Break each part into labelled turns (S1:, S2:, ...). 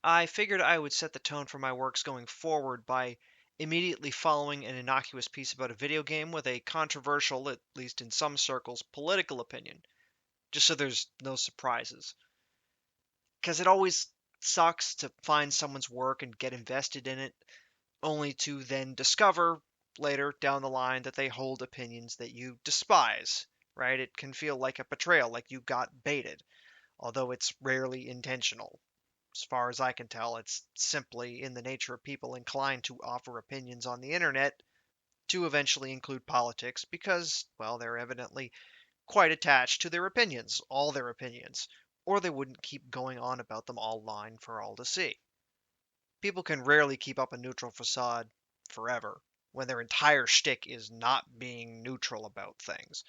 S1: I figured I would set the tone for my works going forward by immediately following an innocuous piece about a video game with a controversial, at least in some circles, political opinion, just so there's no surprises. Because it always sucks to find someone's work and get invested in it, only to then discover later down the line that they hold opinions that you despise, right? It can feel like a betrayal, like you got baited, although it's rarely intentional. As far as I can tell, it's simply in the nature of people inclined to offer opinions on the internet to eventually include politics because, well, they're evidently quite attached to their opinions, all their opinions, or they wouldn't keep going on about them online for all to see. People can rarely keep up a neutral facade forever when their entire shtick is not being neutral about things.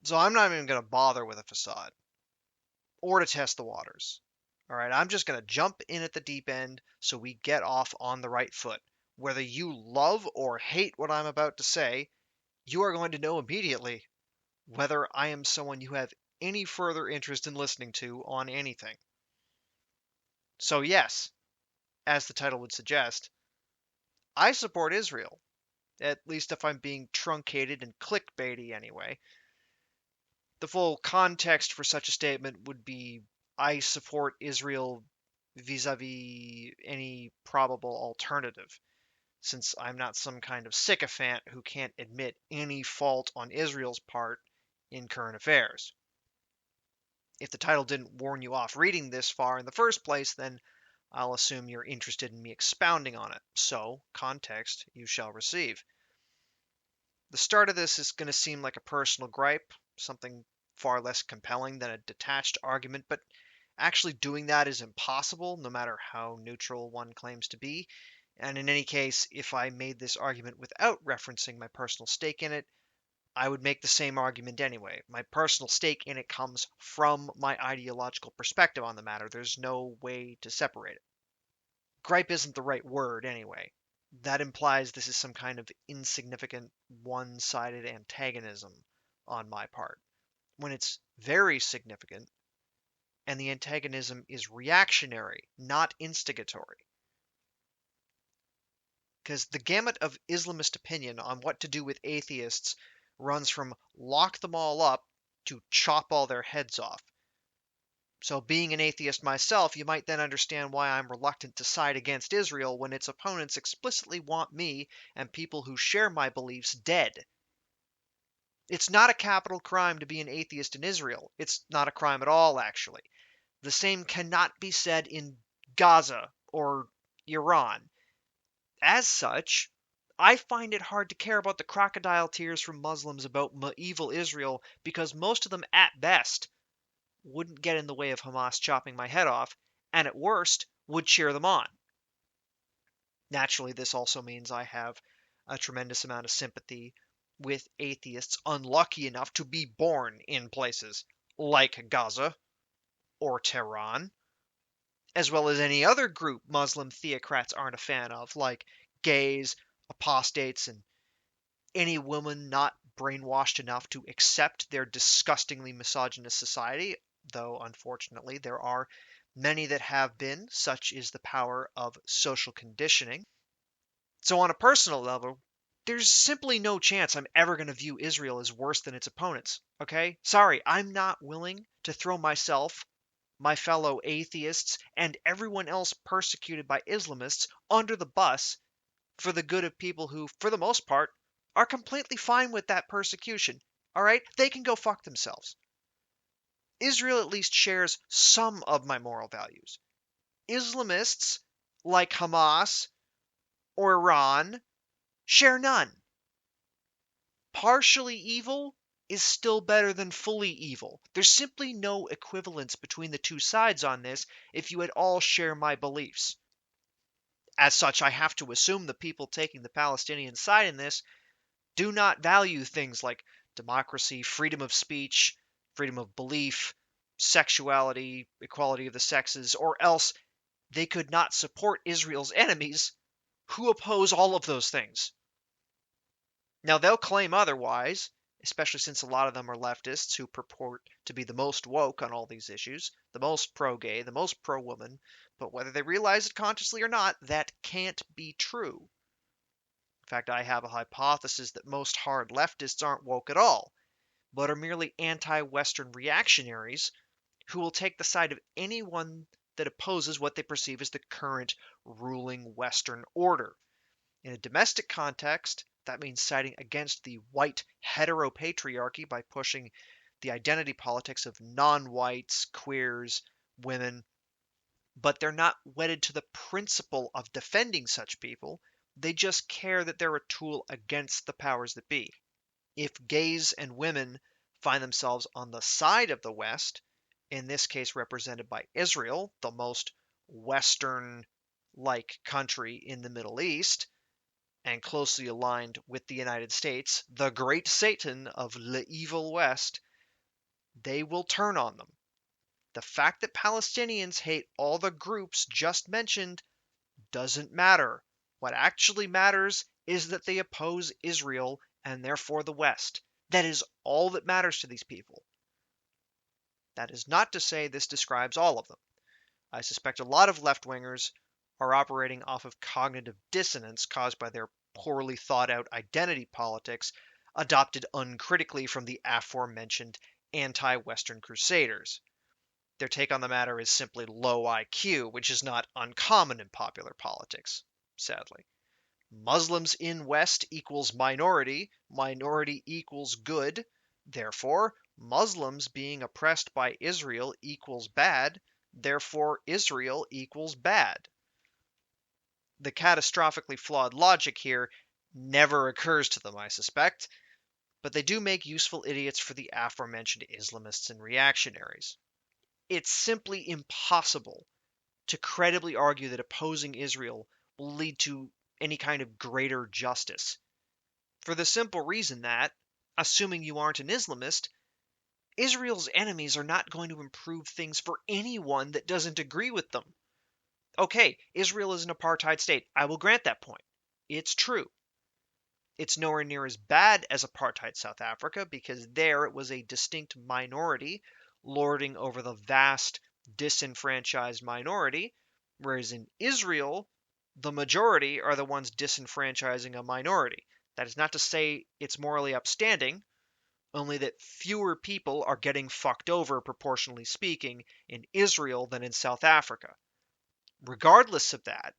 S1: So I'm not even going to bother with a facade or to test the waters. All right, I'm just going to jump in at the deep end so we get off on the right foot. Whether you love or hate what I'm about to say, you are going to know immediately whether I am someone you have any further interest in listening to on anything. So, yes, as the title would suggest, I support Israel, at least if I'm being truncated and clickbaity anyway. The full context for such a statement would be I support Israel vis-a-vis any probable alternative, since I'm not some kind of sycophant who can't admit any fault on Israel's part in current affairs. If the title didn't warn you off reading this far in the first place, then I'll assume you're interested in me expounding on it. So, context you shall receive. The start of this is going to seem like a personal gripe, something far less compelling than a detached argument, but actually doing that is impossible, no matter how neutral one claims to be. And in any case, if I made this argument without referencing my personal stake in it, I would make the same argument anyway. My personal stake in it comes from my ideological perspective on the matter. There's no way to separate it. Gripe isn't the right word anyway. That implies this is some kind of insignificant, one-sided antagonism on my part, when it's very significant, and the antagonism is reactionary, not instigatory. Because the gamut of Islamist opinion on what to do with atheists runs from lock them all up to chop all their heads off. So, being an atheist myself, you might then understand why I'm reluctant to side against Israel when its opponents explicitly want me and people who share my beliefs dead. It's not a capital crime to be an atheist in Israel. It's not a crime at all, actually. The same cannot be said in Gaza or Iran. As such, I find it hard to care about the crocodile tears from Muslims about medieval Israel because most of them, at best, wouldn't get in the way of Hamas chopping my head off, and at worst, would cheer them on. Naturally, this also means I have a tremendous amount of sympathy with atheists unlucky enough to be born in places like Gaza or Tehran, as well as any other group Muslim theocrats aren't a fan of, like gays, apostates, and any woman not brainwashed enough to accept their disgustingly misogynist society, though unfortunately there are many that have been, such is the power of social conditioning. So, on a personal level, there's simply no chance I'm ever going to view Israel as worse than its opponents, okay? Sorry, I'm not willing to throw myself, my fellow atheists, and everyone else persecuted by Islamists under the bus for the good of people who, for the most part, are completely fine with that persecution. All right? They can go fuck themselves. Israel at least shares some of my moral values. Islamists, like Hamas or Iran, share none. Partially evil is still better than fully evil. There's simply no equivalence between the two sides on this if you at all share my beliefs. As such, I have to assume the people taking the Palestinian side in this do not value things like democracy, freedom of speech, freedom of belief, sexuality, equality of the sexes, or else they could not support Israel's enemies who oppose all of those things. Now, they'll claim otherwise, especially since a lot of them are leftists who purport to be the most woke on all these issues, the most pro-gay, the most pro-woman, but whether they realize it consciously or not, that can't be true. In fact, I have a hypothesis that most hard leftists aren't woke at all, but are merely anti-Western reactionaries who will take the side of anyone that opposes what they perceive as the current ruling Western order. In a domestic context, that means siding against the white heteropatriarchy by pushing the identity politics of non-whites, queers, women, but they're not wedded to the principle of defending such people. They just care that they're a tool against the powers that be. If gays and women find themselves on the side of the West, in this case represented by Israel, the most Western-like country in the Middle East, and closely aligned with the United States, the great Satan of the evil West, they will turn on them. The fact that Palestinians hate all the groups just mentioned doesn't matter. What actually matters is that they oppose Israel and therefore the West. That is all that matters to these people. That is not to say this describes all of them. I suspect a lot of left-wingers are operating off of cognitive dissonance caused by their poorly thought out identity politics adopted uncritically from the aforementioned anti-Western crusaders. Their take on the matter is simply low IQ, which is not uncommon in popular politics, sadly. Muslims in West equals minority, minority equals good, therefore Muslims being oppressed by Israel equals bad, therefore Israel equals bad. The catastrophically flawed logic here never occurs to them, I suspect, but they do make useful idiots for the aforementioned Islamists and reactionaries. It's simply impossible to credibly argue that opposing Israel will lead to any kind of greater justice, for the simple reason that, assuming you aren't an Islamist, Israel's enemies are not going to improve things for anyone that doesn't agree with them. Okay, Israel is an apartheid state. I will grant that point. It's true. It's nowhere near as bad as apartheid South Africa because there it was a distinct minority lording over the vast disenfranchised minority, whereas in Israel, the majority are the ones disenfranchising a minority. That is not to say it's morally upstanding, only that fewer people are getting fucked over, proportionally speaking, in Israel than in South Africa. Regardless of that,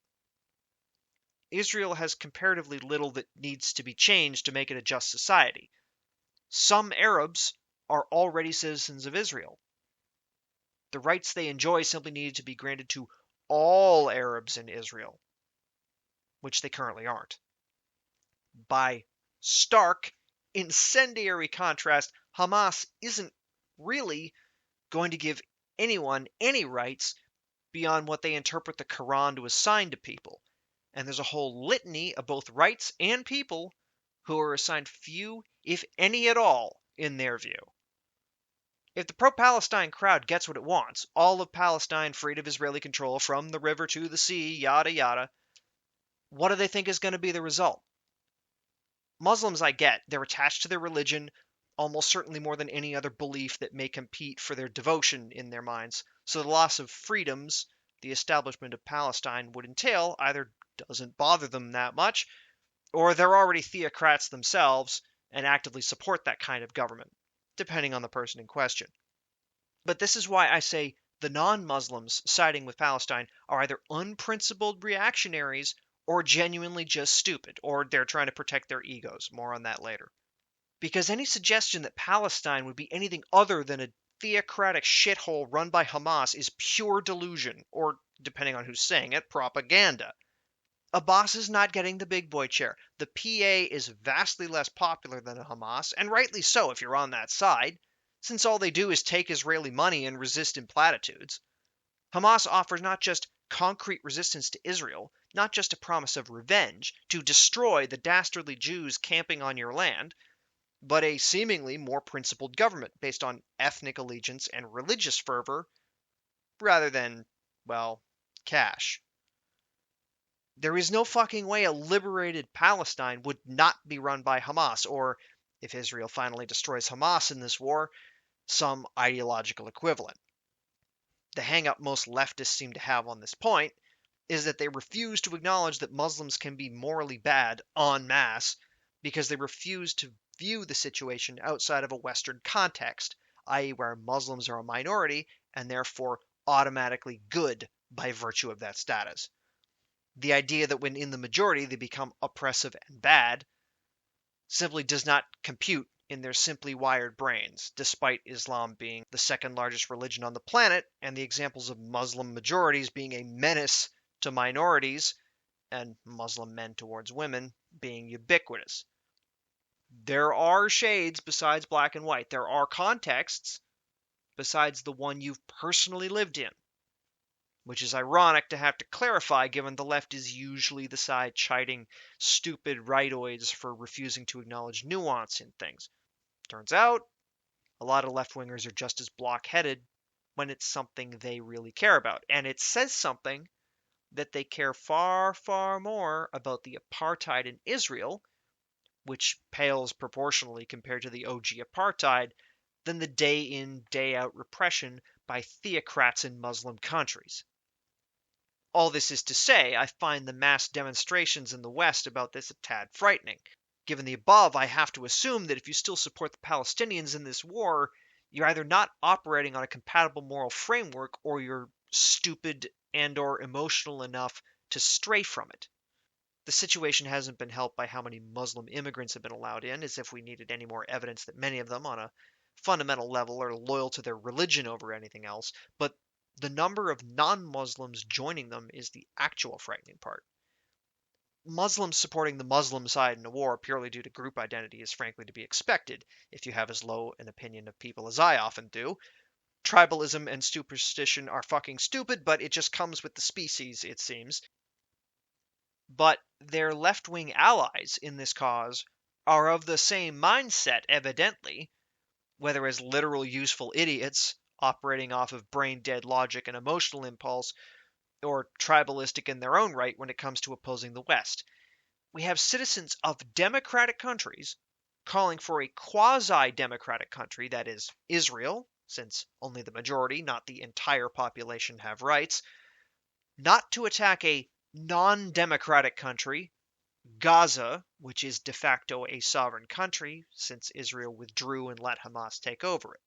S1: Israel has comparatively little that needs to be changed to make it a just society. Some Arabs are already citizens of Israel. The rights they enjoy simply needed to be granted to all Arabs in Israel, which they currently aren't. By stark, incendiary contrast, Hamas isn't really going to give anyone any rights beyond what they interpret the Quran to assign to people. And there's a whole litany of both rights and people who are assigned few, if any at all, in their view. If the pro-Palestine crowd gets what it wants, all of Palestine freed of Israeli control from the river to the sea, yada yada, what do they think is going to be the result? Muslims, I get, they're attached to their religion, almost certainly more than any other belief that may compete for their devotion in their minds. So the loss of freedoms the establishment of Palestine would entail either doesn't bother them that much, or they're already theocrats themselves and actively support that kind of government, depending on the person in question. But this is why I say the non-Muslims siding with Palestine are either unprincipled reactionaries or genuinely just stupid, or they're trying to protect their egos. More on that later. Because any suggestion that Palestine would be anything other than a theocratic shithole run by Hamas is pure delusion, or, depending on who's saying it, propaganda. Abbas is not getting the big boy chair. The PA is vastly less popular than Hamas, and rightly so if you're on that side, since all they do is take Israeli money and resist in platitudes. Hamas offers not just concrete resistance to Israel, not just a promise of revenge to destroy the dastardly Jews camping on your land, but a seemingly more principled government based on ethnic allegiance and religious fervor rather than, well, cash. There is no fucking way a liberated Palestine would not be run by Hamas, or if Israel finally destroys Hamas in this war, some ideological equivalent. The hang-up most leftists seem to have on this point is that they refuse to acknowledge that Muslims can be morally bad en masse because they refuse to view the situation outside of a Western context, i.e., where Muslims are a minority and therefore automatically good by virtue of that status. The idea that when in the majority they become oppressive and bad simply does not compute in their simply wired brains, despite Islam being the second largest religion on the planet and the examples of Muslim majorities being a menace to minorities and Muslim men towards women being ubiquitous. There are shades besides black and white. There are contexts besides the one you've personally lived in, which is ironic to have to clarify given the left is usually the side chiding stupid rightoids for refusing to acknowledge nuance in things. Turns out, a lot of left-wingers are just as block-headed when it's something they really care about. And it says something that they care far, far more about the apartheid in Israel, which pales proportionally compared to the OG apartheid, than the day-in, day-out repression by theocrats in Muslim countries. All this is to say, I find the mass demonstrations in the West about this a tad frightening. Given the above, I have to assume that if you still support the Palestinians in this war, you're either not operating on a compatible moral framework or you're stupid and/or emotional enough to stray from it. The situation hasn't been helped by how many Muslim immigrants have been allowed in, as if we needed any more evidence that many of them, on a fundamental level, are loyal to their religion over anything else, but the number of non-Muslims joining them is the actual frightening part. Muslims supporting the Muslim side in a war purely due to group identity is frankly to be expected if you have as low an opinion of people as I often do. Tribalism and superstition are fucking stupid, but it just comes with the species, it seems. But their left-wing allies in this cause are of the same mindset, evidently, whether as literal useful idiots operating off of brain-dead logic and emotional impulse, or tribalistic in their own right when it comes to opposing the West. We have citizens of democratic countries calling for a quasi-democratic country, that is, Israel, since only the majority, not the entire population, have rights, not to attack a non-democratic country, Gaza, which is de facto a sovereign country, since Israel withdrew and let Hamas take over it.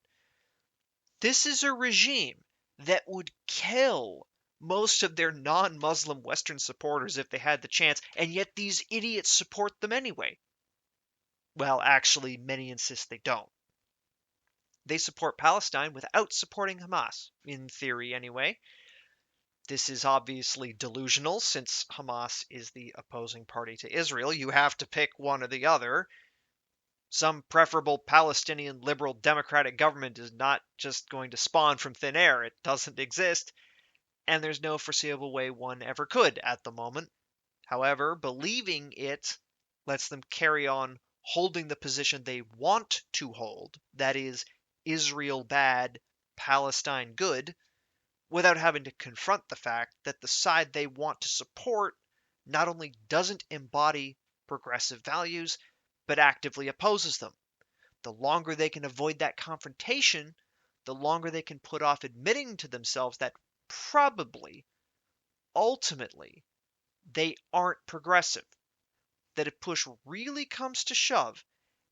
S1: This is a regime that would kill most of their non-Muslim Western supporters if they had the chance, and yet these idiots support them anyway. Well, actually, many insist they don't. They support Palestine without supporting Hamas, in theory anyway. This is obviously delusional, since Hamas is the opposing party to Israel. You have to pick one or the other. Some preferable Palestinian liberal democratic government is not just going to spawn from thin air. It doesn't exist, and there's no foreseeable way one ever could at the moment. However, believing it lets them carry on holding the position they want to hold, that is, Israel bad, Palestine good, without having to confront the fact that the side they want to support not only doesn't embody progressive values, but actively opposes them. The longer they can avoid that confrontation, the longer they can put off admitting to themselves that probably, ultimately, they aren't progressive. That if push really comes to shove,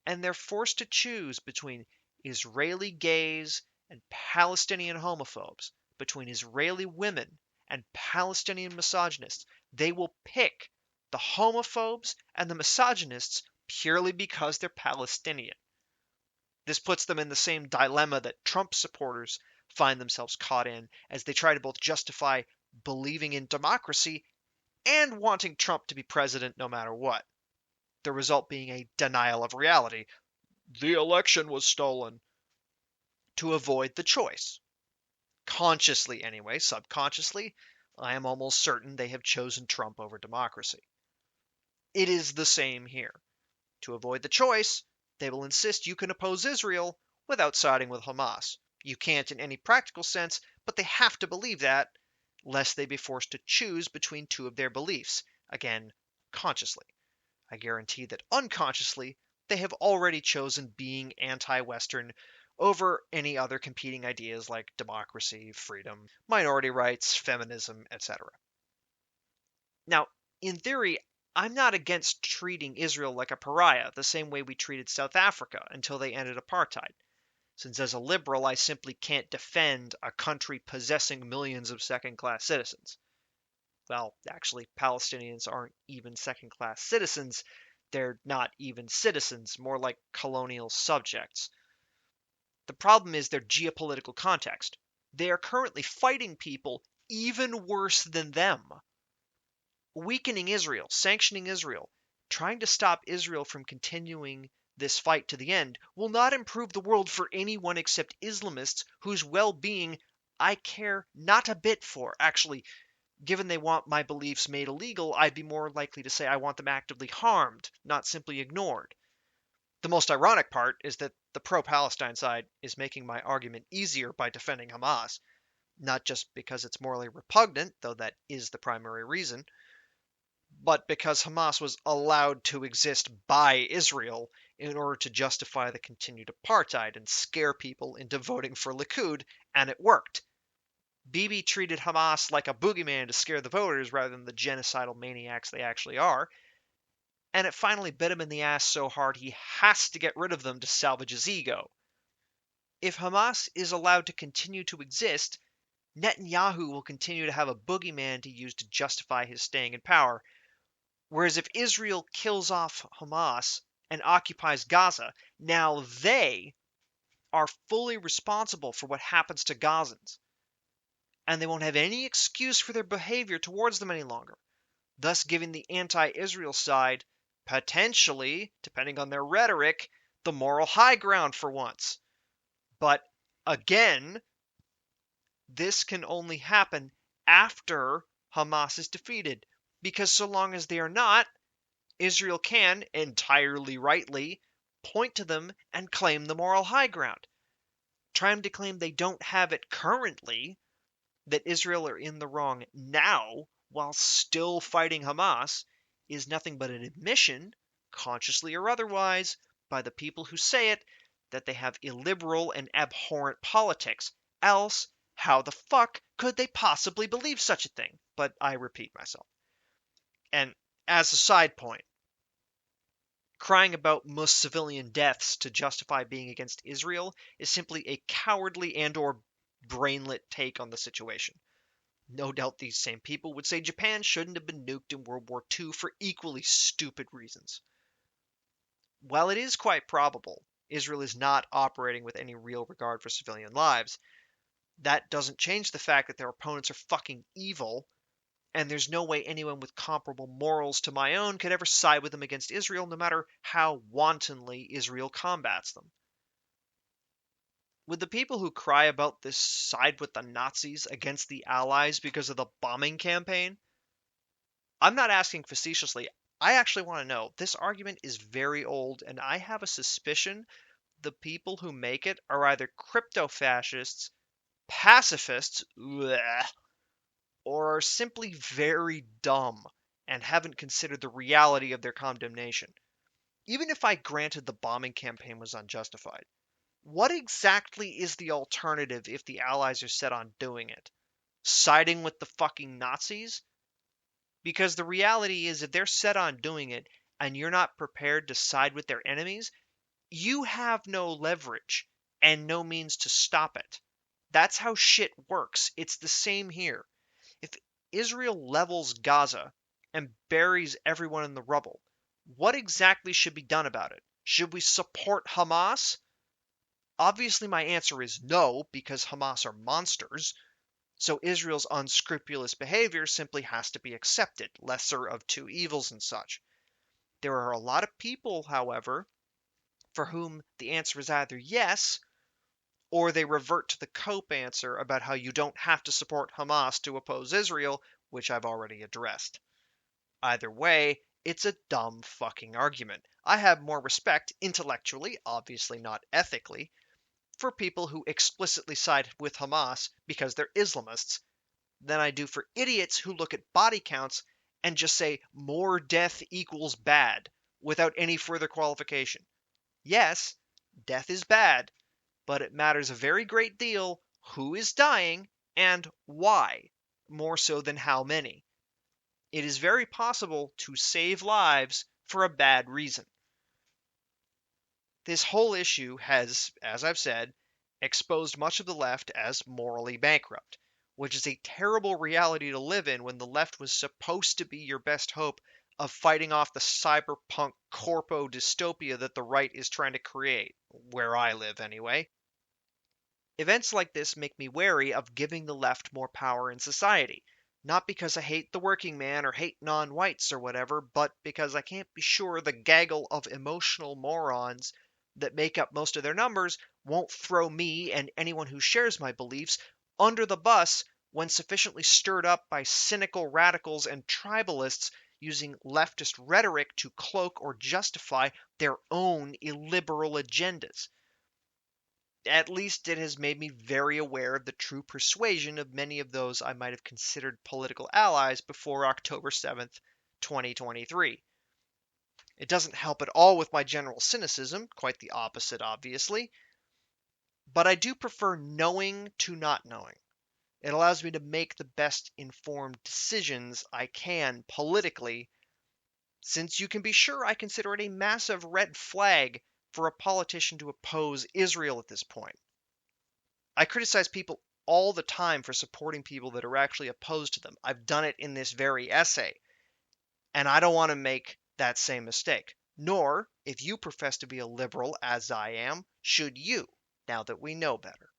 S1: and they're forced to choose between Israeli gays and Palestinian homophobes, between Israeli women and Palestinian misogynists, they will pick the homophobes and the misogynists purely because they're Palestinian. This puts them in the same dilemma that Trump supporters find themselves caught in as they try to both justify believing in democracy and wanting Trump to be president no matter what. The result being a denial of reality. The election was stolen. To avoid the choice. Consciously anyway, subconsciously, I am almost certain they have chosen Trump over democracy. It is the same here. To avoid the choice, they will insist you can oppose Israel without siding with Hamas. You can't in any practical sense, but they have to believe that, lest they be forced to choose between two of their beliefs, again, consciously. I guarantee that unconsciously, they have already chosen being anti-Western over any other competing ideas like democracy, freedom, minority rights, feminism, etc. Now, in theory, I'm not against treating Israel like a pariah, the same way we treated South Africa until they ended apartheid, since as a liberal I simply can't defend a country possessing millions of second-class citizens. Well, actually, Palestinians aren't even second-class citizens. They're not even citizens, more like colonial subjects. The problem is their geopolitical context. They are currently fighting people even worse than them. Weakening Israel, sanctioning Israel, trying to stop Israel from continuing this fight to the end will not improve the world for anyone except Islamists whose well-being I care not a bit for. Actually, given they want my beliefs made illegal, I'd be more likely to say I want them actively harmed, not simply ignored. The most ironic part is that the pro-Palestine side is making my argument easier by defending Hamas, not just because it's morally repugnant, though that is the primary reason, but because Hamas was allowed to exist by Israel in order to justify the continued apartheid and scare people into voting for Likud, and it worked. Bibi treated Hamas like a boogeyman to scare the voters rather than the genocidal maniacs they actually are, and it finally bit him in the ass so hard he has to get rid of them to salvage his ego. If Hamas is allowed to continue to exist, Netanyahu will continue to have a boogeyman to use to justify his staying in power. Whereas if Israel kills off Hamas and occupies Gaza, now they are fully responsible for what happens to Gazans. And they won't have any excuse for their behavior towards them any longer, thus giving the anti-Israel side, potentially, depending on their rhetoric, the moral high ground for once. But again, this can only happen after Hamas is defeated, because so long as they are not, Israel can, entirely rightly, point to them and claim the moral high ground. Trying to claim they don't have it currently, that Israel are in the wrong now, while still fighting Hamas, is nothing but an admission, consciously or otherwise, by the people who say it, that they have illiberal and abhorrent politics. Else, how the fuck could they possibly believe such a thing? But I repeat myself. And as a side point, crying about most civilian deaths to justify being against Israel is simply a cowardly and/or brainlet take on the situation. No doubt these same people would say Japan shouldn't have been nuked in World War II for equally stupid reasons. While it is quite probable Israel is not operating with any real regard for civilian lives, that doesn't change the fact that their opponents are fucking evil, and there's no way anyone with comparable morals to my own could ever side with them against Israel, no matter how wantonly Israel combats them. Would the people who cry about this side with the Nazis against the Allies because of the bombing campaign? I'm not asking facetiously. I actually want to know. This argument is very old, and I have a suspicion the people who make it are either crypto-fascists, pacifists, bleh, or are simply very dumb and haven't considered the reality of their condemnation. Even if I granted the bombing campaign was unjustified, what exactly is the alternative if the Allies are set on doing it? Siding with the fucking Nazis? Because the reality is, if they're set on doing it and you're not prepared to side with their enemies, you have no leverage and no means to stop it. That's how shit works. It's the same here. If Israel levels Gaza and buries everyone in the rubble, what exactly should be done about it? Should we support Hamas? Obviously, my answer is no, because Hamas are monsters. So Israel's unscrupulous behavior simply has to be accepted, lesser of two evils and such. There are a lot of people, however, for whom the answer is either yes, or they revert to the Cope answer about how you don't have to support Hamas to oppose Israel, which I've already addressed. Either way, it's a dumb fucking argument. I have more respect intellectually, obviously not ethically, for people who explicitly side with Hamas because they're Islamists than I do for idiots who look at body counts and just say more death equals bad without any further qualification. Yes, death is bad, but it matters a very great deal who is dying and why, more so than how many. It is very possible to save lives for a bad reason. This whole issue has, as I've said, exposed much of the left as morally bankrupt, which is a terrible reality to live in when the left was supposed to be your best hope of fighting off the cyberpunk corpo dystopia that the right is trying to create, where I live anyway. Events like this make me wary of giving the left more power in society. Not because I hate the working man or hate non whites or whatever, but because I can't be sure the gaggle of emotional morons that make up most of their numbers won't throw me and anyone who shares my beliefs under the bus when sufficiently stirred up by cynical radicals and tribalists using leftist rhetoric to cloak or justify their own illiberal agendas. At least it has made me very aware of the true persuasion of many of those I might have considered political allies before October 7th, 2023. It doesn't help at all with my general cynicism, quite the opposite, obviously, but I do prefer knowing to not knowing. It allows me to make the best informed decisions I can politically, since you can be sure I consider it a massive red flag for a politician to oppose Israel at this point. I criticize people all the time for supporting people that are actually opposed to them. I've done it in this very essay, and I don't want to make that same mistake. Nor, if you profess to be a liberal, as I am, should you, now that we know better.